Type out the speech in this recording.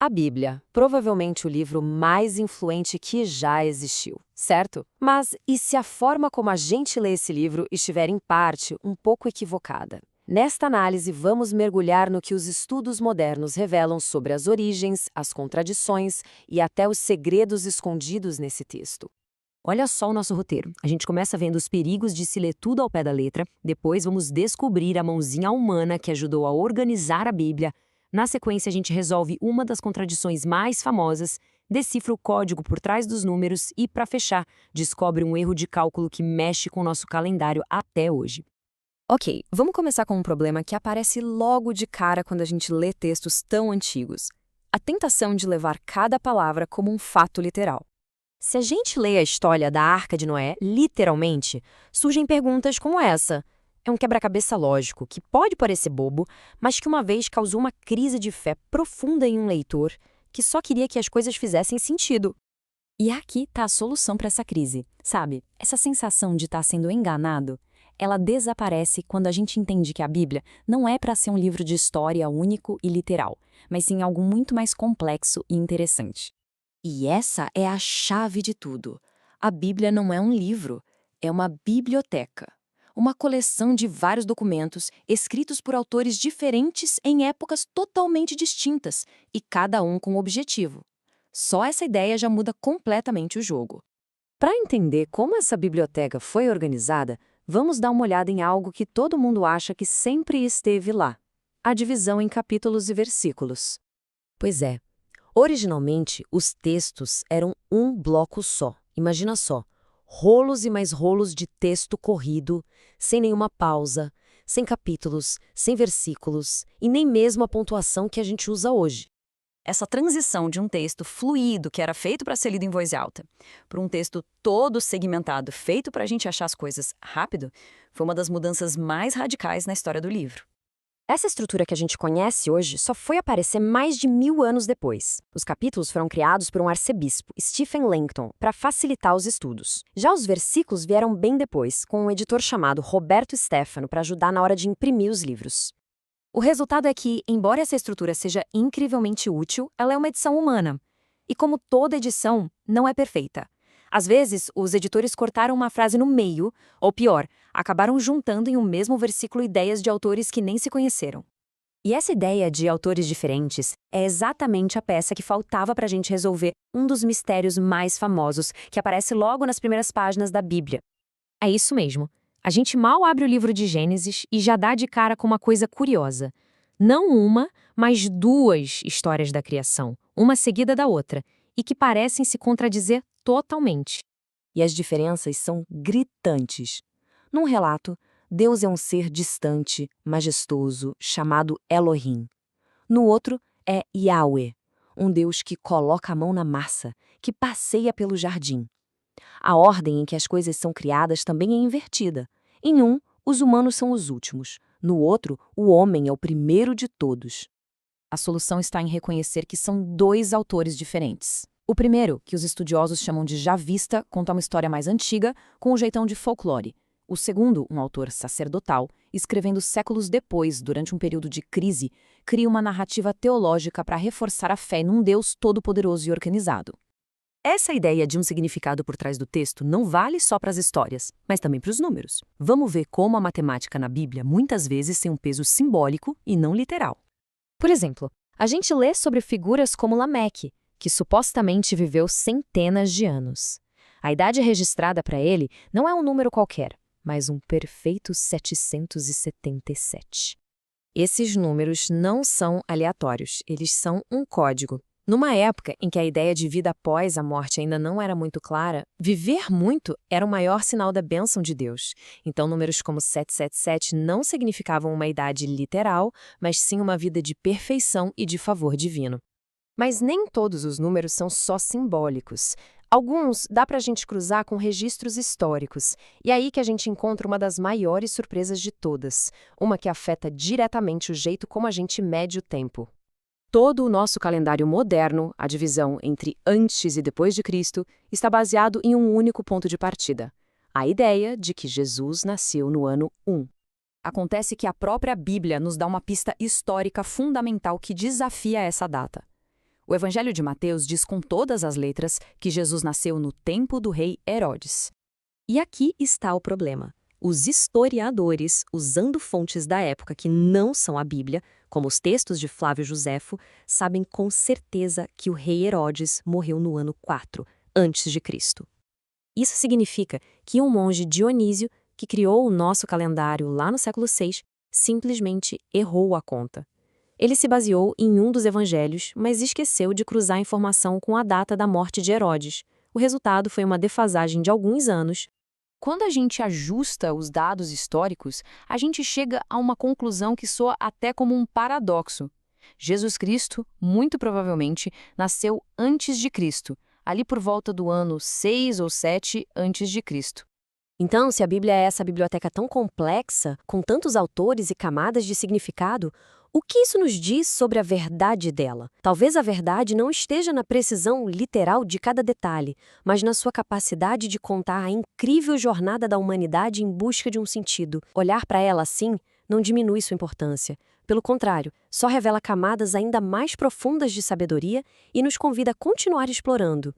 A Bíblia, provavelmente o livro mais influente que já existiu, certo? Mas e se a forma como a gente lê esse livro estiver, em parte, um pouco equivocada? Nesta análise, vamos mergulhar no que os estudos modernos revelam sobre as origens, as contradições e até os segredos escondidos nesse texto. Olha só o nosso roteiro. A gente começa vendo os perigos de se ler tudo ao pé da letra, depois vamos descobrir a mãozinha humana que ajudou a organizar a Bíblia. Na sequência, a gente resolve uma das contradições mais famosas, decifra o código por trás dos números e, para fechar, descobre um erro de cálculo que mexe com o nosso calendário até hoje. Ok, vamos começar com um problema que aparece logo de cara quando a gente lê textos tão antigos. A tentação de levar cada palavra como um fato literal. Se a gente lê a história da Arca de Noé, literalmente, surgem perguntas como essa. É um quebra-cabeça lógico, que pode parecer bobo, mas que uma vez causou uma crise de fé profunda em um leitor que só queria que as coisas fizessem sentido. E aqui está a solução para essa crise. Sabe, essa sensação de estar sendo enganado, ela desaparece quando a gente entende que a Bíblia não é para ser um livro de história único e literal, mas sim algo muito mais complexo e interessante. E essa é a chave de tudo. A Bíblia não é um livro, é uma biblioteca. Uma coleção de vários documentos escritos por autores diferentes em épocas totalmente distintas e cada um com um objetivo. Só essa ideia já muda completamente o jogo. Para entender como essa biblioteca foi organizada, vamos dar uma olhada em algo que todo mundo acha que sempre esteve lá: a divisão em capítulos e versículos. Pois é, originalmente os textos eram um bloco só. Imagina só, rolos e mais rolos de texto corrido, sem nenhuma pausa, sem capítulos, sem versículos e nem mesmo a pontuação que a gente usa hoje. Essa transição de um texto fluido, que era feito para ser lido em voz alta, para um texto todo segmentado, feito para a gente achar as coisas rápido, foi uma das mudanças mais radicais na história do livro. Essa estrutura que a gente conhece hoje só foi aparecer mais de 1000 anos depois. Os capítulos foram criados por um arcebispo, Stephen Langton, para facilitar os estudos. Já os versículos vieram bem depois, com um editor chamado Roberto Stefano para ajudar na hora de imprimir os livros. O resultado é que, embora essa estrutura seja incrivelmente útil, ela é uma edição humana. E como toda edição, não é perfeita. Às vezes, os editores cortaram uma frase no meio, ou pior, acabaram juntando em um mesmo versículo ideias de autores que nem se conheceram. E essa ideia de autores diferentes é exatamente a peça que faltava para a gente resolver um dos mistérios mais famosos que aparece logo nas primeiras páginas da Bíblia. É isso mesmo. A gente mal abre o livro de Gênesis e já dá de cara com uma coisa curiosa. Não uma, mas duas histórias da criação, uma seguida da outra, e que parecem se contradizer totalmente. E as diferenças são gritantes. Num relato, Deus é um ser distante, majestoso, chamado Elohim. No outro, é Yahweh, um Deus que coloca a mão na massa, que passeia pelo jardim. A ordem em que as coisas são criadas também é invertida. Em um, os humanos são os últimos. No outro, o homem é o primeiro de todos. A solução está em reconhecer que são dois autores diferentes. O primeiro, que os estudiosos chamam de javista, conta uma história mais antiga, com um jeitão de folclore. O segundo, um autor sacerdotal, escrevendo séculos depois, durante um período de crise, cria uma narrativa teológica para reforçar a fé num Deus todo-poderoso e organizado. Essa ideia de um significado por trás do texto não vale só para as histórias, mas também para os números. Vamos ver como a matemática na Bíblia muitas vezes tem um peso simbólico e não literal. Por exemplo, a gente lê sobre figuras como Lameque, que supostamente viveu centenas de anos. A idade registrada para ele não é um número qualquer, mas um perfeito 777. Esses números não são aleatórios, eles são um código. Numa época em que a ideia de vida após a morte ainda não era muito clara, viver muito era o maior sinal da bênção de Deus. Então, números como 777 não significavam uma idade literal, mas sim uma vida de perfeição e de favor divino. Mas nem todos os números são só simbólicos. Alguns dá para a gente cruzar com registros históricos. E é aí que a gente encontra uma das maiores surpresas de todas, uma que afeta diretamente o jeito como a gente mede o tempo. Todo o nosso calendário moderno, a divisão entre antes e depois de Cristo, está baseado em um único ponto de partida: a ideia de que Jesus nasceu no ano 1. Acontece que a própria Bíblia nos dá uma pista histórica fundamental que desafia essa data. O Evangelho de Mateus diz com todas as letras que Jesus nasceu no tempo do rei Herodes. E aqui está o problema. Os historiadores, usando fontes da época que não são a Bíblia, como os textos de Flávio Joséfo, sabem com certeza que o rei Herodes morreu no ano 4 antes de Cristo. Isso significa que um monge Dionísio, que criou o nosso calendário lá no século VI, simplesmente errou a conta. Ele se baseou em um dos evangelhos, mas esqueceu de cruzar a informação com a data da morte de Herodes. O resultado foi uma defasagem de alguns anos. Quando a gente ajusta os dados históricos, a gente chega a uma conclusão que soa até como um paradoxo. Jesus Cristo, muito provavelmente, nasceu antes de Cristo, ali por volta do ano 6 ou 7 antes de Cristo. Então, se a Bíblia é essa biblioteca tão complexa, com tantos autores e camadas de significado, o que isso nos diz sobre a verdade dela? Talvez a verdade não esteja na precisão literal de cada detalhe, mas na sua capacidade de contar a incrível jornada da humanidade em busca de um sentido. Olhar para ela assim não diminui sua importância. Pelo contrário, só revela camadas ainda mais profundas de sabedoria e nos convida a continuar explorando.